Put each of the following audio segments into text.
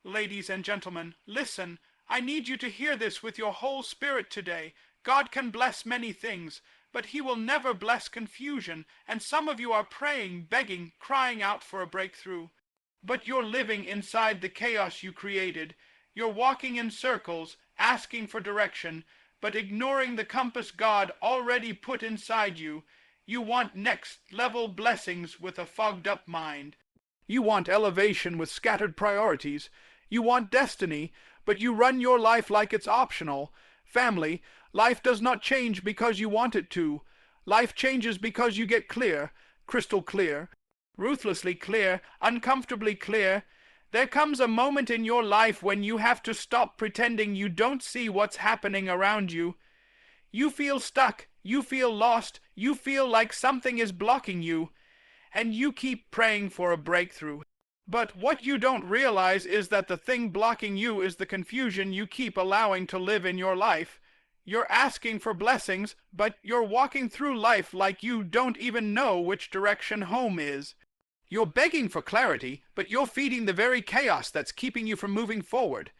Ladies and gentlemen, listen. I need you to hear this with your whole spirit today. God can bless many things, but He will never bless confusion, and some of you are praying, begging, crying out for a breakthrough. But you're living inside the chaos you created. You're walking in circles, asking for direction, but ignoring the compass God already put inside you. You want next-level blessings with a fogged-up mind. You want elevation with scattered priorities. You want destiny, but you run your life like it's optional. Family, life does not change because you want it to. Life changes because you get clear, crystal clear, ruthlessly clear, uncomfortably clear. There comes a moment in your life when you have to stop pretending you don't see what's happening around you. You feel stuck, you feel lost, you feel like something is blocking you, and you keep praying for a breakthrough. But what you don't realize is that the thing blocking you is the confusion you keep allowing to live in your life. You're asking for blessings, but you're walking through life like you don't even know which direction home is. You're begging for clarity, but you're feeding the very chaos that's keeping you from moving forward.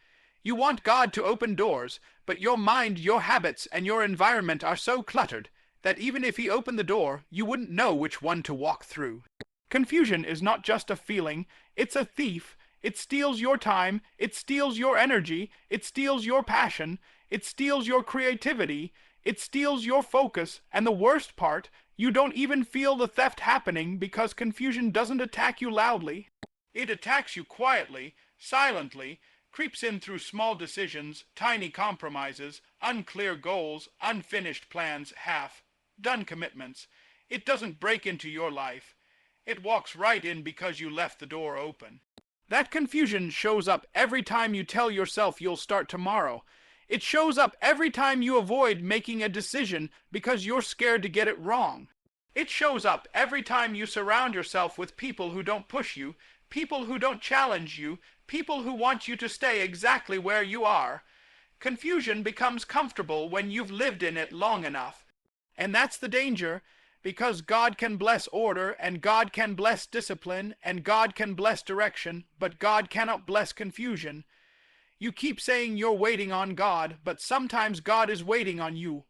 You want God to open doors, but your mind, your habits, and your environment are so cluttered that even if He opened the door, you wouldn't know which one to walk through. Confusion is not just a feeling, it's a thief. It steals your time, it steals your energy, it steals your passion, it steals your creativity, it steals your focus, and the worst part, you don't even feel the theft happening because confusion doesn't attack you loudly. It attacks you quietly, silently, creeps in through small decisions, tiny compromises, unclear goals, unfinished plans, half-done commitments. It doesn't break into your life. It walks right in because you left the door open. That confusion shows up every time you tell yourself you'll start tomorrow. It shows up every time you avoid making a decision because you're scared to get it wrong. It shows up every time you surround yourself with people who don't push you, people who don't challenge you, people who want you to stay exactly where you are. Confusion becomes comfortable when you've lived in it long enough. And that's the danger, because God can bless order, and God can bless discipline, and God can bless direction, but God cannot bless confusion. You keep saying you're waiting on God, but sometimes God is waiting on you,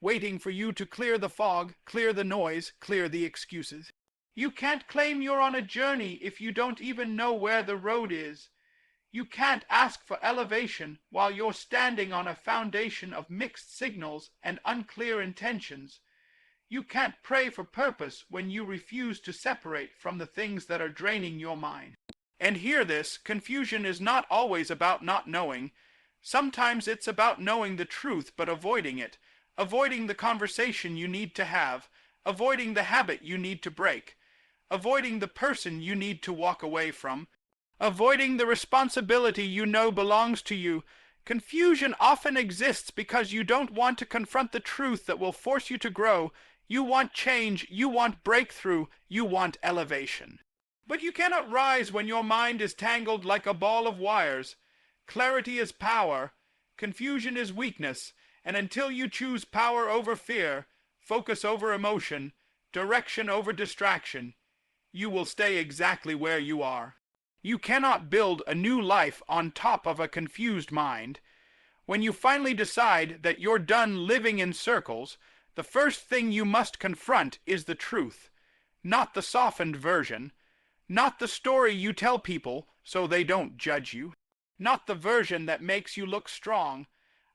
waiting for you to clear the fog, clear the noise, clear the excuses. You can't claim you're on a journey if you don't even know where the road is. You can't ask for elevation while you're standing on a foundation of mixed signals and unclear intentions. You can't pray for purpose when you refuse to separate from the things that are draining your mind. And hear this, confusion is not always about not knowing. Sometimes it's about knowing the truth but avoiding it, avoiding the conversation you need to have, avoiding the habit you need to break, avoiding the person you need to walk away from, avoiding the responsibility you know belongs to you. Confusion often exists because you don't want to confront the truth that will force you to grow. You want change, you want breakthrough, you want elevation. But you cannot rise when your mind is tangled like a ball of wires. Clarity is power, confusion is weakness, and until you choose power over fear, focus over emotion, direction over distraction, you will stay exactly where you are. You cannot build a new life on top of a confused mind. When you finally decide that you're done living in circles, the first thing you must confront is the truth, not the softened version, not the story you tell people so they don't judge you, not the version that makes you look strong.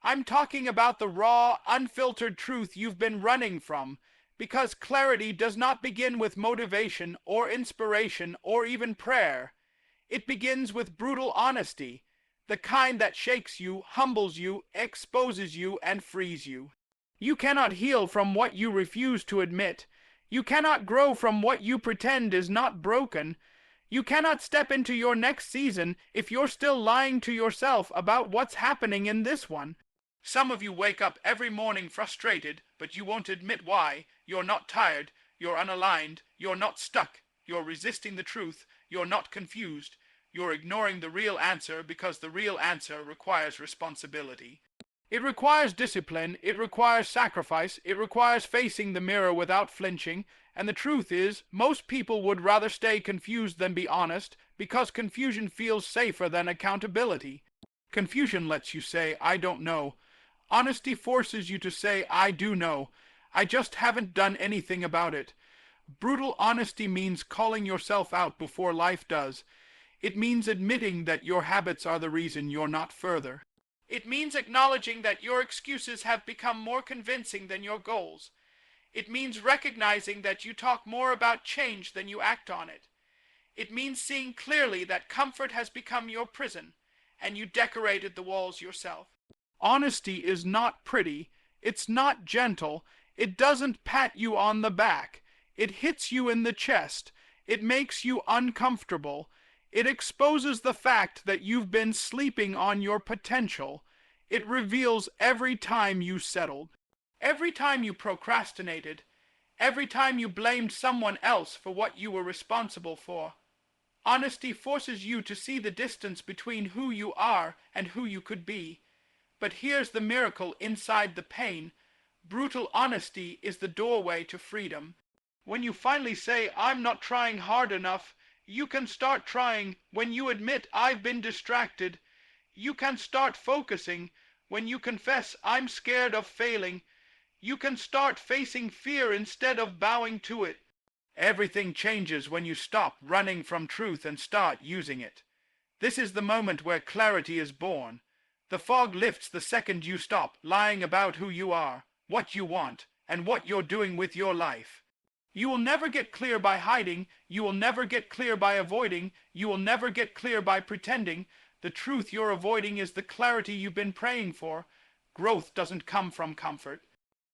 I'm talking about the raw, unfiltered truth you've been running from, because clarity does not begin with motivation or inspiration or even prayer. It begins with brutal honesty, the kind that shakes you, humbles you, exposes you, and frees you. You cannot heal from what you refuse to admit. You cannot grow from what you pretend is not broken. You cannot step into your next season if you're still lying to yourself about what's happening in this one. Some of you wake up every morning frustrated, but you won't admit why. You're not tired, you're unaligned, you're not stuck, you're resisting the truth, you're not confused. You're ignoring the real answer because the real answer requires responsibility. It requires discipline, it requires sacrifice, it requires facing the mirror without flinching, and the truth is, most people would rather stay confused than be honest, because confusion feels safer than accountability. Confusion lets you say, I don't know. Honesty forces you to say, I do know. I just haven't done anything about it. Brutal honesty means calling yourself out before life does. It means admitting that your habits are the reason you're not further. It means acknowledging that your excuses have become more convincing than your goals. It means recognizing that you talk more about change than you act on it. It means seeing clearly that comfort has become your prison, and you decorated the walls yourself. Honesty is not pretty, it's not gentle, it doesn't pat you on the back, it hits you in the chest, it makes you uncomfortable, it exposes the fact that you've been sleeping on your potential, it reveals every time you settled, every time you procrastinated, every time you blamed someone else for what you were responsible for. Honesty forces you to see the distance between who you are and who you could be. But here's the miracle inside the pain. Brutal honesty is the doorway to freedom. When you finally say, I'm not trying hard enough, you can start trying. When you admit, I've been distracted, you can start focusing. When you confess, I'm scared of failing, you can start facing fear instead of bowing to it. Everything changes when you stop running from truth and start using it. This is the moment where clarity is born. The fog lifts the second you stop lying about who you are, what you want, and what you're doing with your life. You will never get clear by hiding, you will never get clear by avoiding, you will never get clear by pretending. The truth you're avoiding is the clarity you've been praying for. Growth doesn't come from comfort.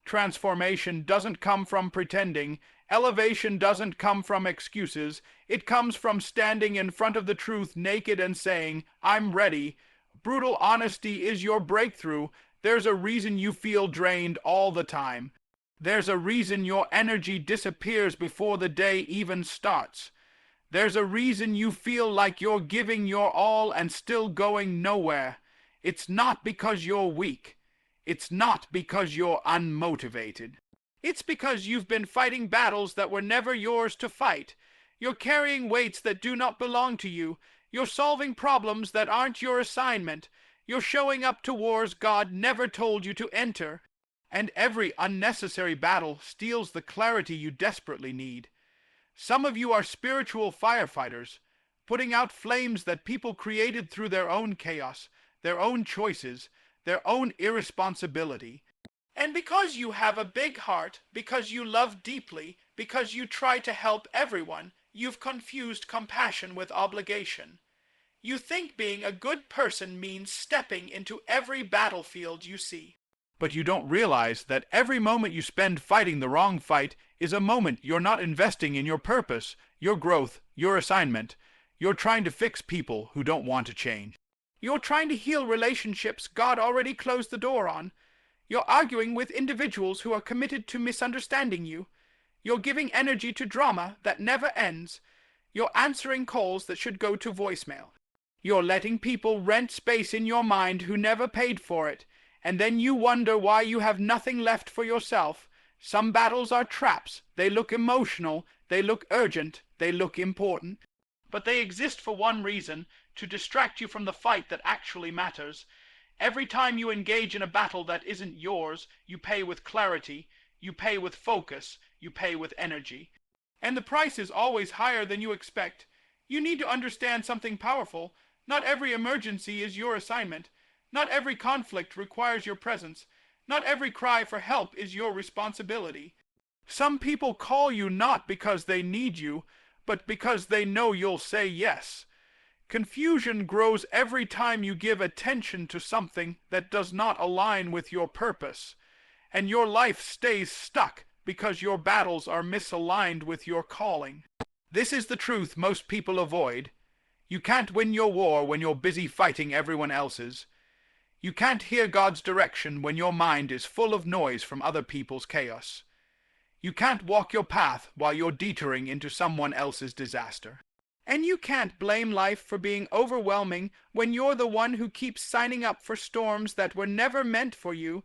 Transformation doesn't come from pretending. Elevation doesn't come from excuses. It comes from standing in front of the truth naked and saying, I'm ready. Brutal honesty is your breakthrough. There's a reason you feel drained all the time. There's a reason your energy disappears before the day even starts. There's a reason you feel like you're giving your all and still going nowhere. It's not because you're weak. It's not because you're unmotivated. It's because you've been fighting battles that were never yours to fight. You're carrying weights that do not belong to you. You're solving problems that aren't your assignment. You're showing up to wars God never told you to enter. And every unnecessary battle steals the clarity you desperately need. Some of you are spiritual firefighters, putting out flames that people created through their own chaos, their own choices, their own irresponsibility. And because you have a big heart, because you love deeply, because you try to help everyone, you've confused compassion with obligation. You think being a good person means stepping into every battlefield you see. But you don't realize that every moment you spend fighting the wrong fight is a moment you're not investing in your purpose, your growth, your assignment. You're trying to fix people who don't want to change. You're trying to heal relationships God already closed the door on. You're arguing with individuals who are committed to misunderstanding you. You're giving energy to drama that never ends. You're answering calls that should go to voicemail. You're letting people rent space in your mind who never paid for it, and then you wonder why you have nothing left for yourself. Some battles are traps. They look emotional, they look urgent, they look important. But they exist for one reason, to distract you from the fight that actually matters. Every time you engage in a battle that isn't yours, you pay with clarity, you pay with focus, you pay with energy. And the price is always higher than you expect. You need to understand something powerful. Not every emergency is your assignment. Not every conflict requires your presence. Not every cry for help is your responsibility. Some people call you not because they need you, but because they know you'll say yes. Confusion grows every time you give attention to something that does not align with your purpose, and your life stays stuck because your battles are misaligned with your calling. This is the truth most people avoid. You can't win your war when you're busy fighting everyone else's. You can't hear God's direction when your mind is full of noise from other people's chaos. You can't walk your path while you're detouring into someone else's disaster. And you can't blame life for being overwhelming when you're the one who keeps signing up for storms that were never meant for you.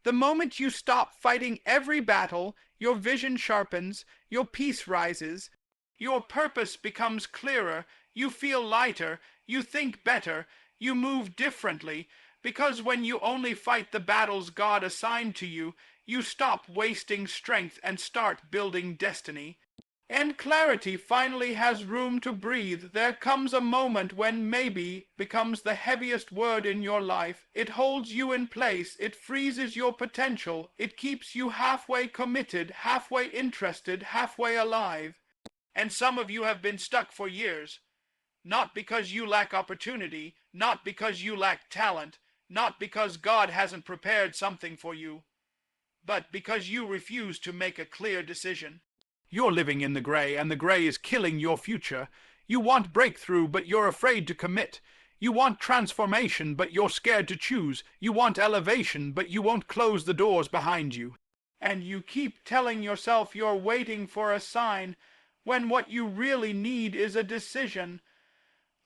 The moment you stop fighting every battle, your vision sharpens, your peace rises, your purpose becomes clearer, you feel lighter, you think better, you move differently, because when you only fight the battles God assigned to you, you stop wasting strength and start building destiny. And clarity finally has room to breathe. There comes a moment when maybe becomes the heaviest word in your life. It holds you in place. It freezes your potential. It keeps you halfway committed, halfway interested, halfway alive. And some of you have been stuck for years. Not because you lack opportunity, not because you lack talent, not because God hasn't prepared something for you, but because you refuse to make a clear decision. You're living in the gray, and the gray is killing your future. You want breakthrough, but you're afraid to commit. You want transformation, but you're scared to choose. You want elevation, but you won't close the doors behind you. And you keep telling yourself you're waiting for a sign, when what you really need is a decision.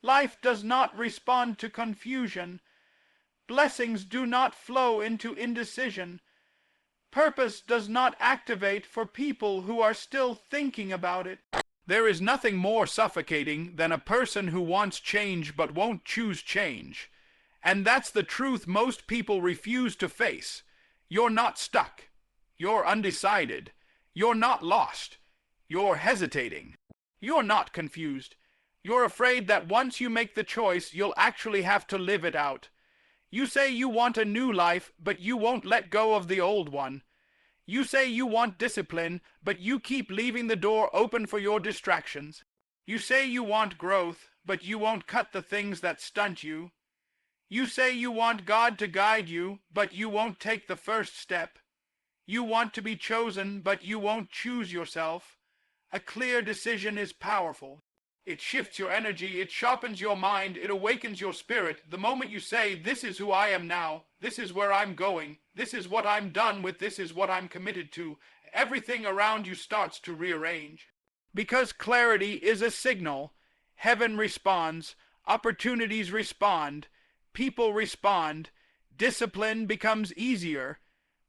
Life does not respond to confusion. Blessings do not flow into indecision. Purpose does not activate for people who are still thinking about it. There is nothing more suffocating than a person who wants change but won't choose change. And that's the truth most people refuse to face. You're not stuck. You're undecided. You're not lost. You're hesitating. You're not confused. You're afraid that once you make the choice, you'll actually have to live it out. You say you want a new life, but you won't let go of the old one. You say you want discipline, but you keep leaving the door open for your distractions. You say you want growth, but you won't cut the things that stunt you. You say you want God to guide you, but you won't take the first step. You want to be chosen, but you won't choose yourself. A clear decision is powerful. It shifts your energy, it sharpens your mind, it awakens your spirit. The moment you say, this is who I am now, this is where I'm going, this is what I'm done with, this is what I'm committed to, everything around you starts to rearrange. Because clarity is a signal. Heaven responds, opportunities respond, people respond, discipline becomes easier,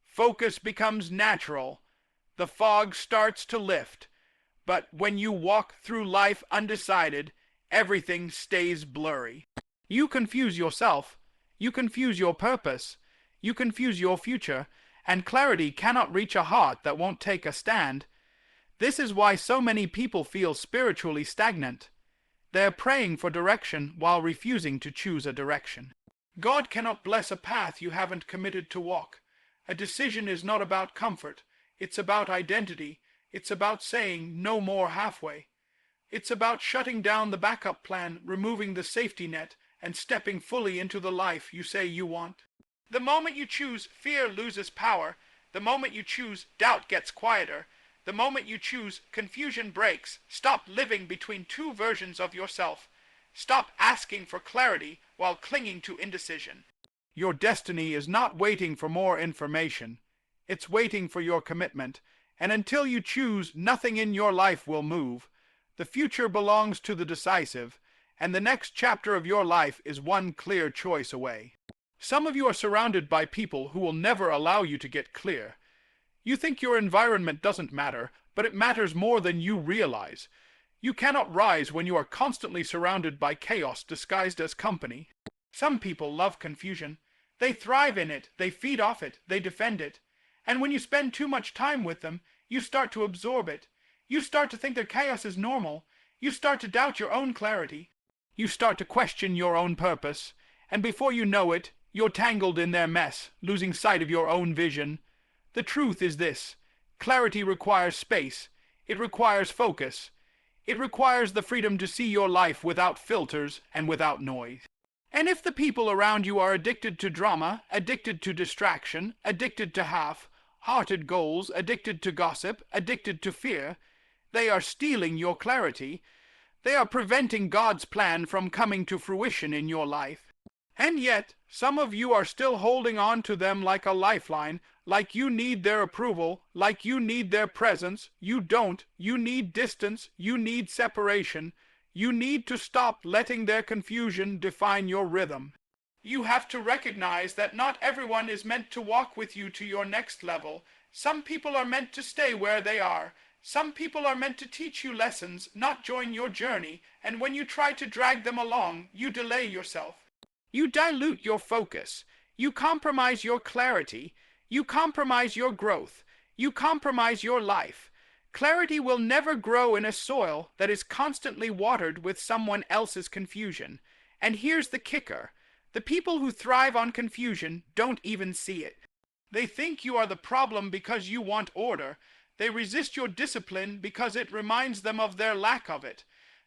focus becomes natural, the fog starts to lift. But when you walk through life undecided, everything stays blurry. You confuse yourself. You confuse your purpose. You confuse your future. And clarity cannot reach a heart that won't take a stand. This is why so many people feel spiritually stagnant. They're praying for direction while refusing to choose a direction. God cannot bless a path you haven't committed to walk. A decision is not about comfort. It's about identity. It's about saying no more halfway. It's about shutting down the backup plan, removing the safety net, and stepping fully into the life you say you want. The moment you choose, fear loses power. The moment you choose, doubt gets quieter. The moment you choose, confusion breaks. Stop living between two versions of yourself. Stop asking for clarity while clinging to indecision. Your destiny is not waiting for more information. It's waiting for your commitment. And until you choose, nothing in your life will move. The future belongs to the decisive, and the next chapter of your life is one clear choice away. Some of you are surrounded by people who will never allow you to get clear. You think your environment doesn't matter, but it matters more than you realize. You cannot rise when you are constantly surrounded by chaos disguised as company. Some people love confusion. They thrive in it, they feed off it, they defend it. And when you spend too much time with them, you start to absorb it. You start to think that chaos is normal. You start to doubt your own clarity. You start to question your own purpose. And before you know it, you're tangled in their mess, losing sight of your own vision. The truth is this. Clarity requires space. It requires focus. It requires the freedom to see your life without filters and without noise. And if the people around you are addicted to drama, addicted to distraction, addicted to half-hearted goals, addicted to gossip, addicted to fear, they are stealing your clarity. They are preventing God's plan from coming to fruition in your life. And yet, some of you are still holding on to them like a lifeline, like you need their approval, like you need their presence. You don't. You need distance. You need separation. You need to stop letting their confusion define your rhythm. You have to recognize that not everyone is meant to walk with you to your next level. Some people are meant to stay where they are. Some people are meant to teach you lessons, not join your journey, and when you try to drag them along, you delay yourself. You dilute your focus. You compromise your clarity. You compromise your growth. You compromise your life. Clarity will never grow in a soil that is constantly watered with someone else's confusion. And here's the kicker. The people who thrive on confusion don't even see it. They think you are the problem because you want order. They resist your discipline because it reminds them of their lack of it.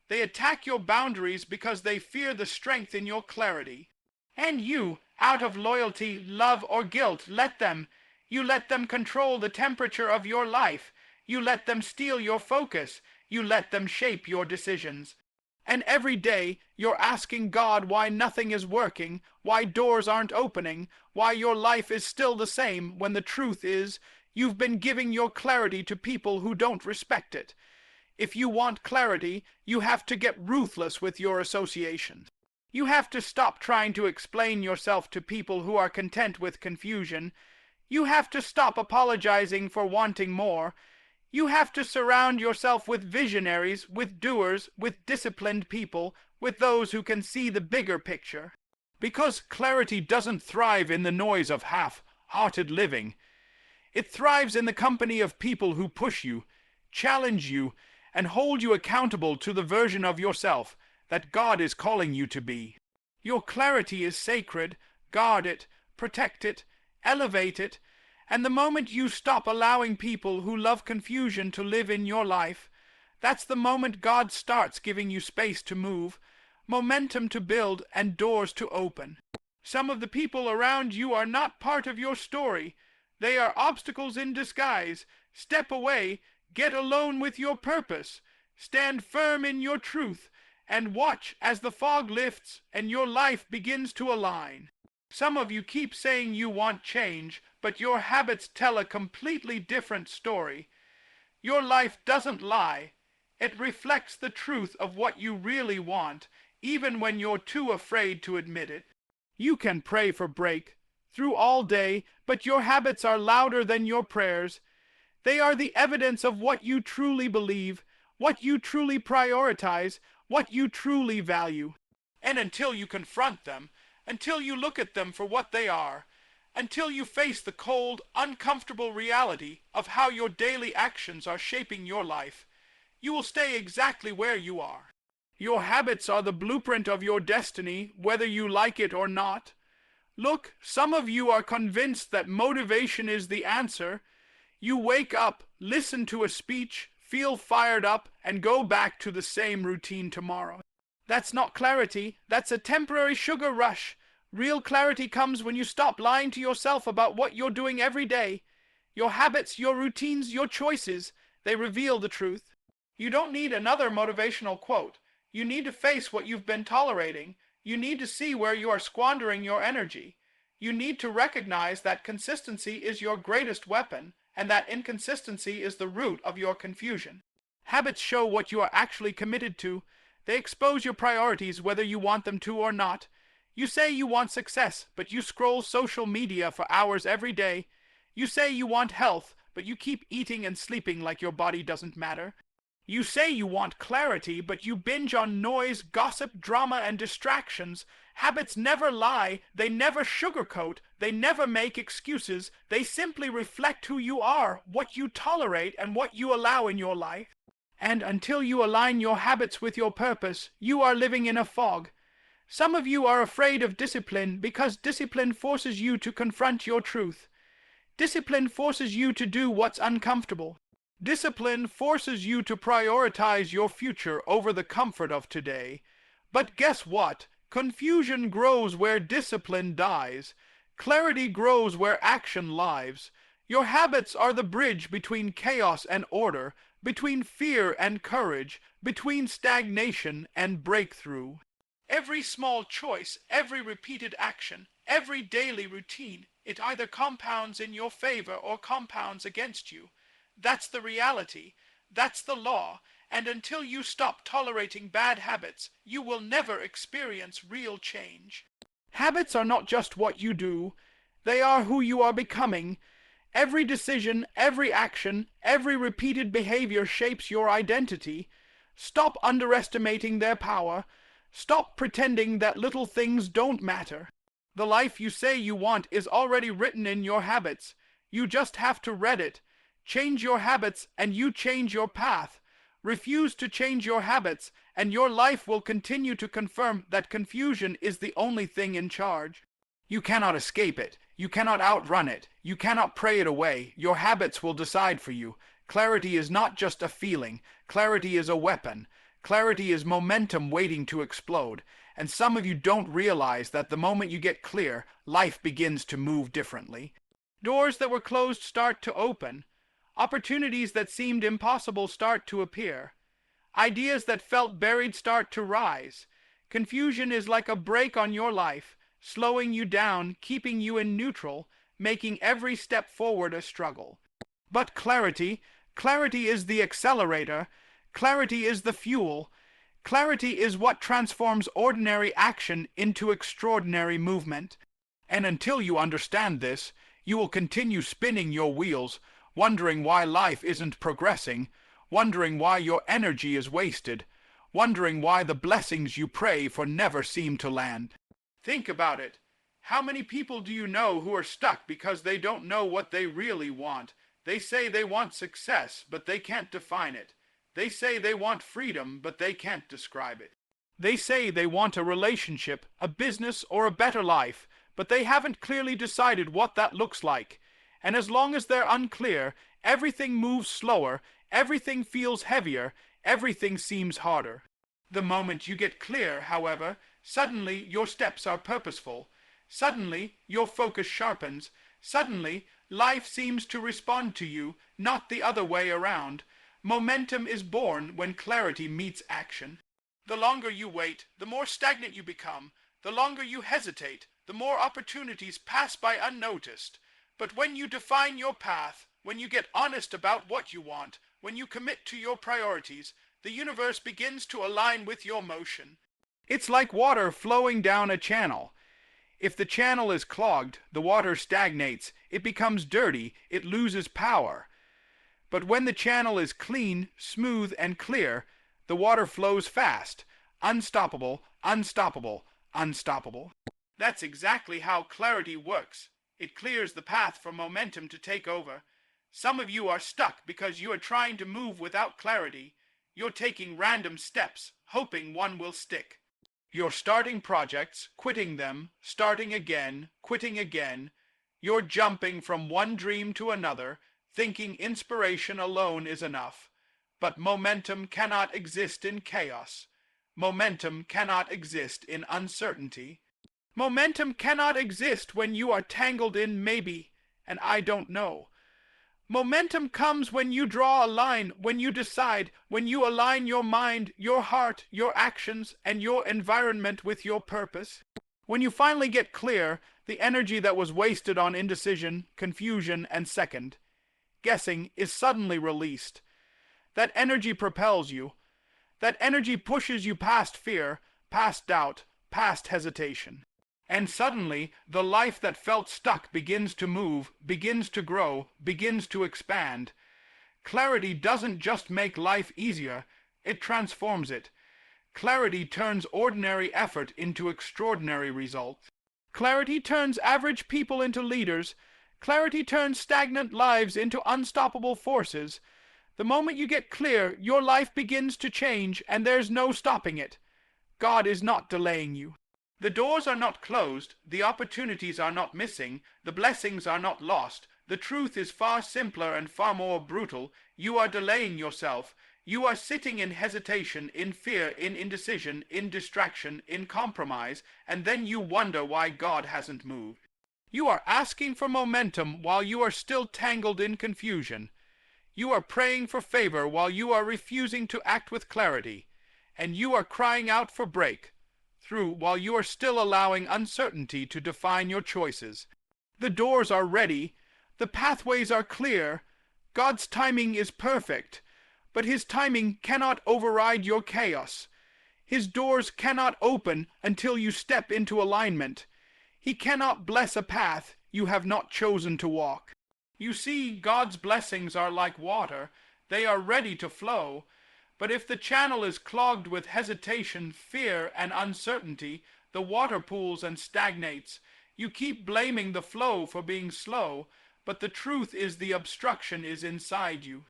They attack your boundaries because they fear the strength in your clarity. And you, out of loyalty, love, or guilt, let them. You let them control the temperature of your life. You let them steal your focus. You let them shape your decisions. And every day, you're asking God why nothing is working, why doors aren't opening, why your life is still the same, when the truth is, you've been giving your clarity to people who don't respect it. If you want clarity, you have to get ruthless with your associations. You have to stop trying to explain yourself to people who are content with confusion. You have to stop apologizing for wanting more. You have to surround yourself with visionaries, with doers, with disciplined people, with those who can see the bigger picture. Because clarity doesn't thrive in the noise of half-hearted living. It thrives in the company of people who push you, challenge you, and hold you accountable to the version of yourself that God is calling you to be. Your clarity is sacred. Guard it, protect it, elevate it, and the moment you stop allowing people who love confusion to live in your life, that's the moment God starts giving you space to move, momentum to build, and doors to open. Some of the people around you are not part of your story. They are obstacles in disguise. Step away, get alone with your purpose, stand firm in your truth, and watch as the fog lifts and your life begins to align. Some of you keep saying you want change, but your habits tell a completely different story. Your life doesn't lie. It reflects the truth of what you really want, even when you're too afraid to admit it. You can pray for breakthrough all day, but your habits are louder than your prayers. They are the evidence of what you truly believe, what you truly prioritize, what you truly value. And until you confront them, until you look at them for what they are, until you face the cold, uncomfortable reality of how your daily actions are shaping your life, you will stay exactly where you are. Your habits are the blueprint of your destiny, whether you like it or not. Look, some of you are convinced that motivation is the answer. You wake up, listen to a speech, feel fired up, and go back to the same routine tomorrow. That's not clarity. That's a temporary sugar rush. Real clarity comes when you stop lying to yourself about what you're doing every day. Your habits, your routines, your choices, they reveal the truth. You don't need another motivational quote. You need to face what you've been tolerating. You need to see where you are squandering your energy. You need to recognize that consistency is your greatest weapon, and that inconsistency is the root of your confusion. Habits show what you are actually committed to. They expose your priorities whether you want them to or not. You say you want success, but you scroll social media for hours every day. You say you want health, but you keep eating and sleeping like your body doesn't matter. You say you want clarity, but you binge on noise, gossip, drama, and distractions. Habits never lie, they never sugarcoat, they never make excuses. They simply reflect who you are, what you tolerate, and what you allow in your life. And until you align your habits with your purpose, you are living in a fog. Some of you are afraid of discipline because discipline forces you to confront your truth. Discipline forces you to do what's uncomfortable. Discipline forces you to prioritize your future over the comfort of today. But guess what? Confusion grows where discipline dies. Clarity grows where action lives. Your habits are the bridge between chaos and order, between fear and courage, between stagnation and breakthrough. Every small choice, every repeated action, every daily routine, it either compounds in your favor or compounds against you. That's the reality. That's the law. And until you stop tolerating bad habits, you will never experience real change. Habits are not just what you do, they are who you are becoming. Every decision, every action, every repeated behavior shapes your identity. Stop underestimating their power. Stop pretending that little things don't matter. The life you say you want is already written in your habits. You just have to read it. Change your habits and you change your path. Refuse to change your habits and your life will continue to confirm that confusion is the only thing in charge. You cannot escape it. You cannot outrun it. You cannot pray it away. Your habits will decide for you. Clarity is not just a feeling. Clarity is a weapon. Clarity is momentum waiting to explode. And some of you don't realize that the moment you get clear, life begins to move differently. Doors that were closed start to open. Opportunities that seemed impossible start to appear. Ideas that felt buried start to rise. Confusion is like a brake on your life, slowing you down, keeping you in neutral, making every step forward a struggle. But clarity is the accelerator. Clarity is the fuel. Clarity is what transforms ordinary action into extraordinary movement. And until you understand this, you will continue spinning your wheels, wondering why life isn't progressing, wondering why your energy is wasted, wondering why the blessings you pray for never seem to land. Think about it. How many people do you know who are stuck because they don't know what they really want? They say they want success, but they can't define it. They say they want freedom, but they can't describe it. They say they want a relationship, a business, or a better life, but they haven't clearly decided what that looks like. And as long as they're unclear, everything moves slower, everything feels heavier, everything seems harder. The moment you get clear, however, suddenly your steps are purposeful. Suddenly your focus sharpens. Suddenly life seems to respond to you, not the other way around. Momentum is born when clarity meets action. The longer you wait, the more stagnant you become. The longer you hesitate, the more opportunities pass by unnoticed. But when you define your path, when you get honest about what you want, when you commit to your priorities, the universe begins to align with your motion. It's like water flowing down a channel. If the channel is clogged, the water stagnates, it becomes dirty, it loses power. But when the channel is clean, smooth, and clear, the water flows fast, unstoppable, unstoppable, unstoppable. That's exactly how clarity works. It clears the path for momentum to take over. Some of you are stuck because you are trying to move without clarity. You're taking random steps, hoping one will stick. You're starting projects, quitting them, starting again, quitting again. You're jumping from one dream to another, thinking inspiration alone is enough. But momentum cannot exist in chaos. Momentum cannot exist in uncertainty. Momentum cannot exist when you are tangled in maybe and I don't know. Momentum comes when you draw a line, when you decide, when you align your mind, your heart, your actions, and your environment with your purpose. When you finally get clear, the energy that was wasted on indecision, confusion, and second guessing is suddenly released. That energy propels you. That energy pushes you past fear, past doubt, past hesitation. And suddenly, the life that felt stuck begins to move, begins to grow, begins to expand. Clarity doesn't just make life easier, it transforms it. Clarity turns ordinary effort into extraordinary results. Clarity turns average people into leaders. Clarity turns stagnant lives into unstoppable forces. The moment you get clear, your life begins to change, and there's no stopping it. God is not delaying you. The doors are not closed, the opportunities are not missing, the blessings are not lost. The truth is far simpler and far more brutal. You are delaying yourself. You are sitting in hesitation, in fear, in indecision, in distraction, in compromise, and then you wonder why God hasn't moved. You are asking for momentum while you are still tangled in confusion. You are praying for favor while you are refusing to act with clarity. And you are crying out for breakthrough while you are still allowing uncertainty to define your choices. The doors are ready. The pathways are clear. God's timing is perfect. but his timing cannot override your chaos. His doors cannot open until you step into alignment. He cannot bless a path you have not chosen to walk. You see, God's blessings are like water. They are ready to flow. But if the channel is clogged with hesitation, fear, and uncertainty, the water pools and stagnates. You keep blaming the flow for being slow, but the truth is the obstruction is inside you.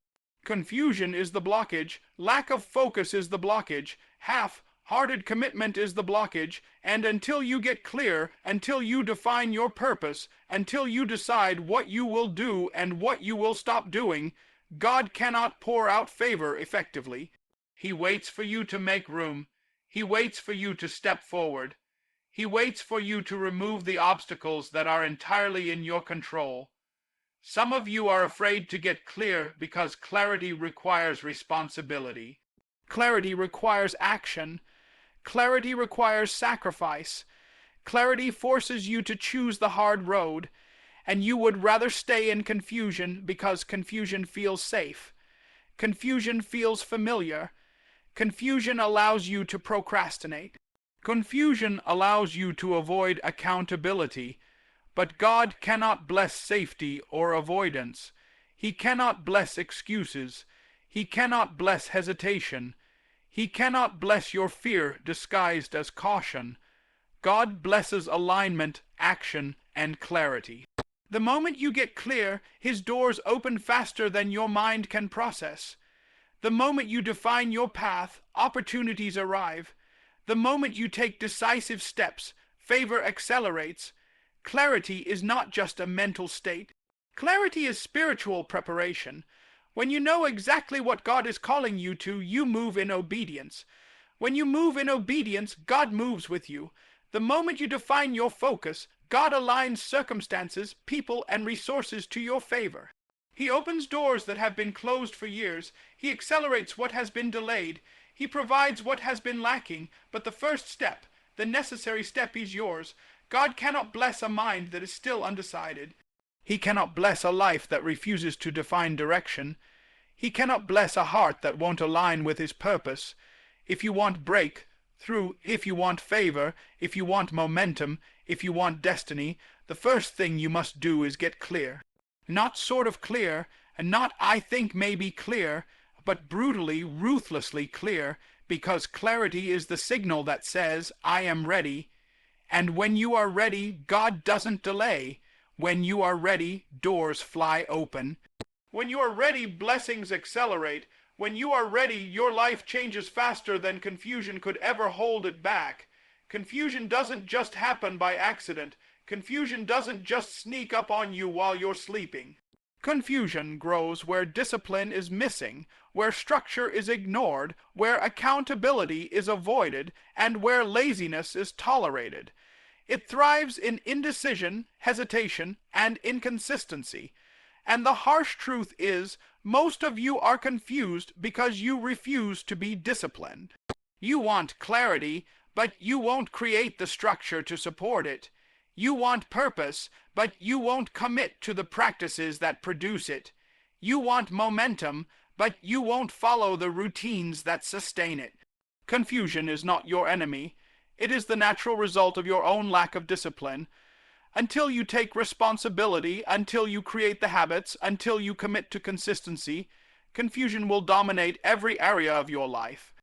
Confusion is the blockage, lack of focus is the blockage, half-hearted commitment is the blockage, and until you get clear, until you define your purpose, until you decide what you will do and what you will stop doing, God cannot pour out favor effectively. He waits for you to make room. He waits for you to step forward. He waits for you to remove the obstacles that are entirely in your control. Some of you are afraid to get clear because clarity requires responsibility. Clarity requires action. Clarity requires sacrifice. Clarity forces you to choose the hard road, and you would rather stay in confusion because confusion feels safe. Confusion feels familiar. Confusion allows you to procrastinate. Confusion allows you to avoid accountability. But God cannot bless safety or avoidance. He cannot bless excuses. He cannot bless hesitation. He cannot bless your fear disguised as caution. God blesses alignment, action, and clarity. The moment you get clear, His doors open faster than your mind can process. The moment you define your path, opportunities arrive. The moment you take decisive steps, favor accelerates. Clarity is not just a mental state. Clarity is spiritual preparation. When you know exactly what God is calling you to, you move in obedience. When you move in obedience, God moves with you. The moment you define your focus, God aligns circumstances, people, and resources to your favor. He opens doors that have been closed for years. He accelerates what has been delayed. He provides what has been lacking. But the first step, the necessary step, is yours. God cannot bless a mind that is still undecided. He cannot bless a life that refuses to define direction. He cannot bless a heart that won't align with His purpose. If you want breakthrough, if you want favor, if you want momentum, if you want destiny, the first thing you must do is get clear. Not sort of clear, and not I think maybe clear, but brutally, ruthlessly clear, because clarity is the signal that says, I am ready. And when you are ready, God doesn't delay. When you are ready, doors fly open. When you are ready, blessings accelerate. When you are ready, your life changes faster than confusion could ever hold it back. Confusion doesn't just happen by accident. Confusion doesn't just sneak up on you while you're sleeping. Confusion grows where discipline is missing, where structure is ignored, where accountability is avoided, and where laziness is tolerated. It thrives in indecision, hesitation, and inconsistency. And the harsh truth is, most of you are confused because you refuse to be disciplined. You want clarity, but you won't create the structure to support it. You want purpose, but you won't commit to the practices that produce it. You want momentum, but you won't follow the routines that sustain it. Confusion is not your enemy. It is the natural result of your own lack of discipline. Until you take responsibility, until you create the habits, until you commit to consistency, confusion will dominate every area of your life.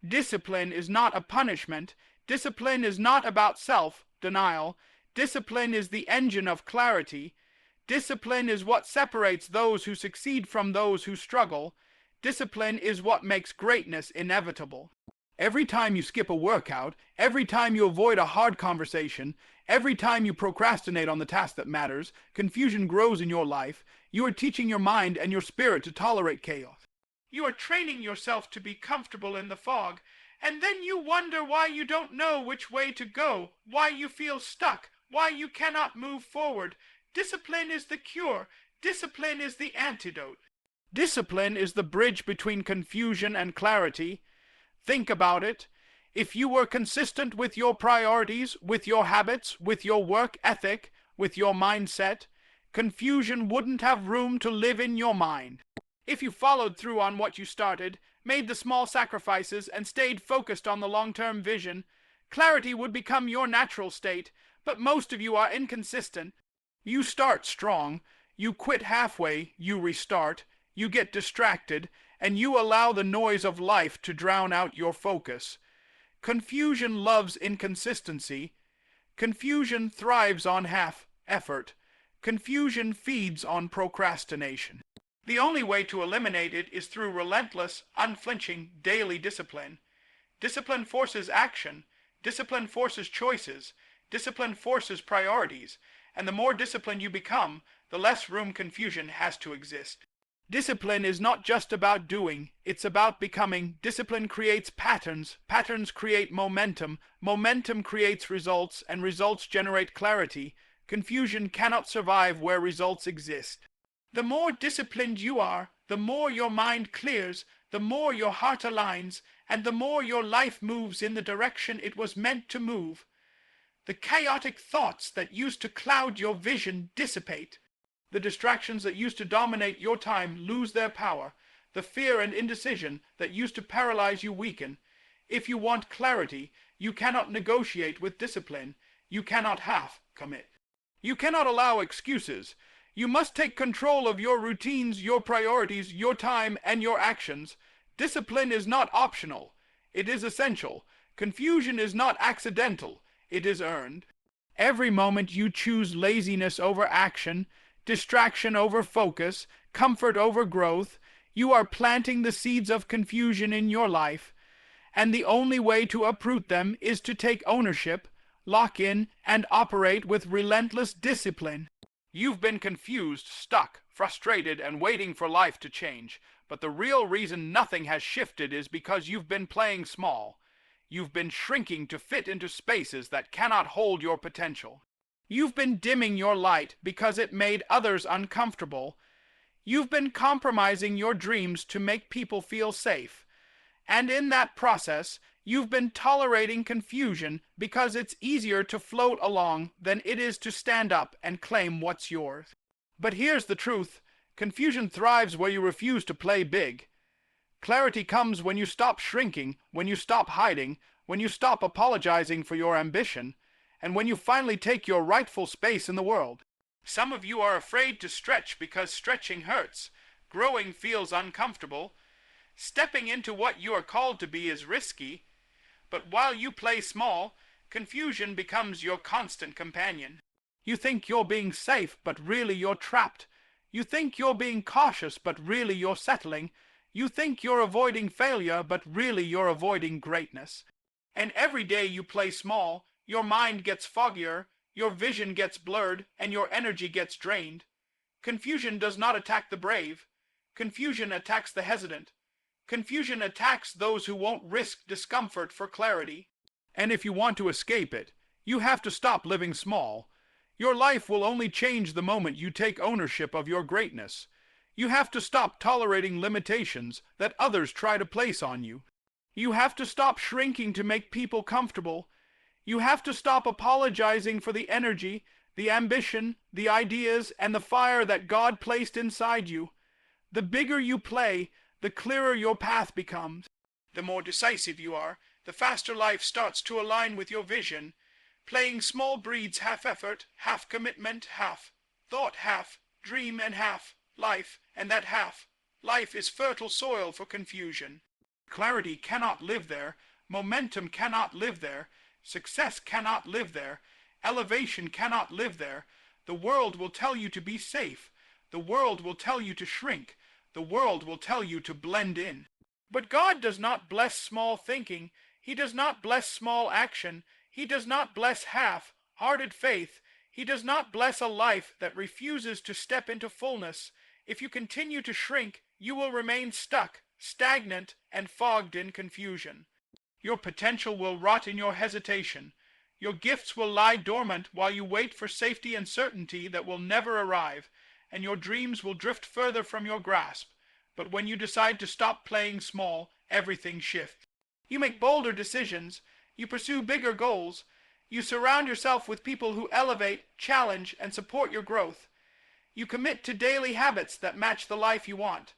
Discipline is not a punishment. Discipline is not about self-denial. Discipline is the engine of clarity. Discipline is what separates those who succeed from those who struggle. Discipline is what makes greatness inevitable. Every time you skip a workout, every time you avoid a hard conversation, every time you procrastinate on the task that matters, confusion grows in your life. You are teaching your mind and your spirit to tolerate chaos. You are training yourself to be comfortable in the fog, and then you wonder why you don't know which way to go, why you feel stuck, why you cannot move forward. Discipline is the cure. Discipline is the antidote. Discipline is the bridge between confusion and clarity. Think about it. If you were consistent with your priorities, with your habits, with your work ethic, with your mindset, confusion wouldn't have room to live in your mind. If you followed through on what you started, made the small sacrifices, and stayed focused on the long-term vision, clarity would become your natural state, but most of you are inconsistent. You start strong, you quit halfway, you restart, you get distracted, and you allow the noise of life to drown out your focus. Confusion loves inconsistency. Confusion thrives on half effort. Confusion feeds on procrastination. The only way to eliminate it is through relentless, unflinching, daily discipline. Discipline forces action. Discipline forces choices. Discipline forces priorities. And the more disciplined you become, the less room confusion has to exist. Discipline is not just about doing, it's about becoming. Discipline creates patterns. Patterns create momentum. Momentum creates results, and results generate clarity. Confusion cannot survive where results exist. The more disciplined you are, the more your mind clears, the more your heart aligns, and the more your life moves in the direction it was meant to move. The chaotic thoughts that used to cloud your vision dissipate. The distractions that used to dominate your time lose their power. The fear and indecision that used to paralyze you weaken. If you want clarity, you cannot negotiate with discipline. You cannot half commit. You cannot allow excuses. You must take control of your routines, your priorities, your time, and your actions. Discipline is not optional. It is essential. Confusion is not accidental. It is earned. Every moment you choose laziness over action, distraction over focus, comfort over growth, you are planting the seeds of confusion in your life, and the only way to uproot them is to take ownership, lock in, and operate with relentless discipline. You've been confused, stuck, frustrated, and waiting for life to change, but the real reason nothing has shifted is because you've been playing small. You've been shrinking to fit into spaces that cannot hold your potential. You've been dimming your light because it made others uncomfortable. You've been compromising your dreams to make people feel safe. And in that process, you've been tolerating confusion because it's easier to float along than it is to stand up and claim what's yours. But here's the truth. Confusion thrives where you refuse to play big. Clarity comes when you stop shrinking, when you stop hiding, when you stop apologizing for your ambition, and when you finally take your rightful space in the world. Some of you are afraid to stretch because stretching hurts. Growing feels uncomfortable. Stepping into what you are called to be is risky. But while you play small, confusion becomes your constant companion. You think you're being safe, but really you're trapped. You think you're being cautious, but really you're settling. You think you're avoiding failure, but really you're avoiding greatness. And every day you play small, your mind gets foggier, your vision gets blurred, and your energy gets drained. Confusion does not attack the brave. Confusion attacks the hesitant. Confusion attacks those who won't risk discomfort for clarity. And if you want to escape it, you have to stop living small. Your life will only change the moment you take ownership of your greatness. You have to stop tolerating limitations that others try to place on you. You have to stop shrinking to make people comfortable. You have to stop apologizing for the energy, the ambition, the ideas, and the fire that God placed inside you. The bigger you play, the clearer your path becomes. The more decisive you are, the faster life starts to align with your vision. Playing small breeds half effort, half commitment, half thought, half dream, and half life, and that half life is fertile soil for confusion. Clarity cannot live there. Momentum cannot live there. Success cannot live there. Elevation cannot live there. The world will tell you to be safe. The world will tell you to shrink. The world will tell you to blend in. But God does not bless small thinking. He does not bless small action. He does not bless half-hearted faith. He does not bless a life that refuses to step into fullness. If you continue to shrink, you will remain stuck, stagnant, and fogged in confusion. Your potential will rot in your hesitation. Your gifts will lie dormant while you wait for safety and certainty that will never arrive, and your dreams will drift further from your grasp. But when you decide to stop playing small, everything shifts. You make bolder decisions. You pursue bigger goals. You surround yourself with people who elevate, challenge, and support your growth. You commit to daily habits that match the life you want.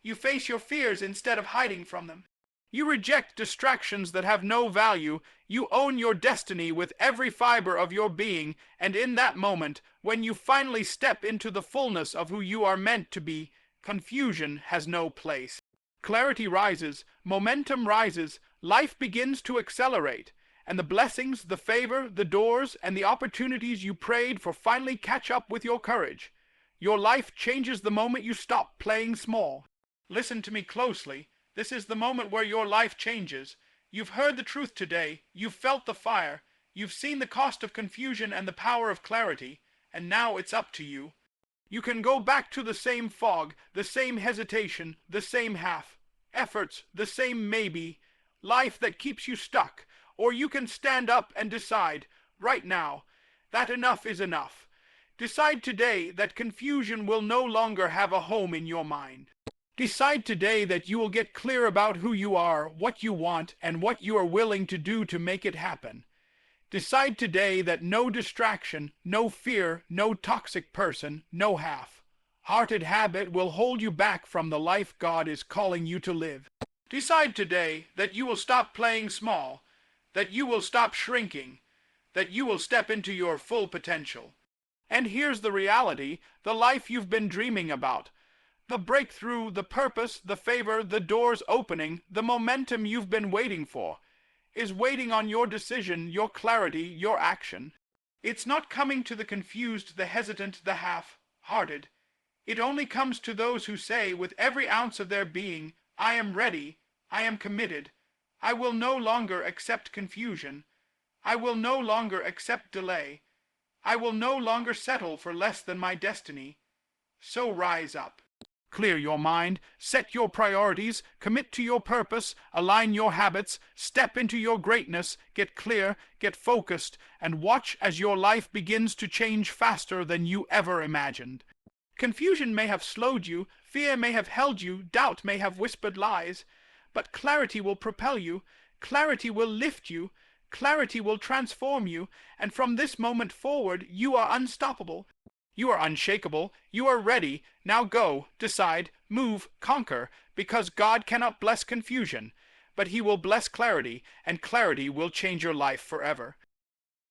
You face your fears instead of hiding from them. You reject distractions that have no value. You own your destiny with every fiber of your being, and in that moment, when you finally step into the fullness of who you are meant to be, confusion has no place. Clarity rises, momentum rises, life begins to accelerate, and the blessings, the favor, the doors, and the opportunities you prayed for finally catch up with your courage. Your life changes the moment you stop playing small. Listen to me closely. This is the moment where your life changes. You've heard the truth today. You've felt the fire. You've seen the cost of confusion and the power of clarity. And now it's up to you. You can go back to the same fog, the same hesitation, the same half efforts, the same maybe, life that keeps you stuck. Or you can stand up and decide, right now, that enough is enough. Decide today that confusion will no longer have a home in your mind. Decide today that you will get clear about who you are, what you want, and what you are willing to do to make it happen. Decide today that no distraction, no fear, no toxic person, no half-hearted habit will hold you back from the life God is calling you to live. Decide today that you will stop playing small, that you will stop shrinking, that you will step into your full potential. And here's the reality, the life you've been dreaming about. The breakthrough, the purpose, the favor, the doors opening, the momentum you've been waiting for, is waiting on your decision, your clarity, your action. It's not coming to the confused, the hesitant, the half-hearted. It only comes to those who say, with every ounce of their being, I am ready, I am committed. I will no longer accept confusion. I will no longer accept delay. I will no longer settle for less than my destiny. So rise up. Clear your mind, set your priorities, commit to your purpose, align your habits, step into your greatness, get clear, get focused, and watch as your life begins to change faster than you ever imagined. Confusion may have slowed you, fear may have held you, doubt may have whispered lies, but clarity will propel you, clarity will lift you, clarity will transform you, and from this moment forward you are unstoppable. You are unshakable. You are ready. Now go, decide, move, conquer, because God cannot bless confusion, but He will bless clarity, and clarity will change your life forever.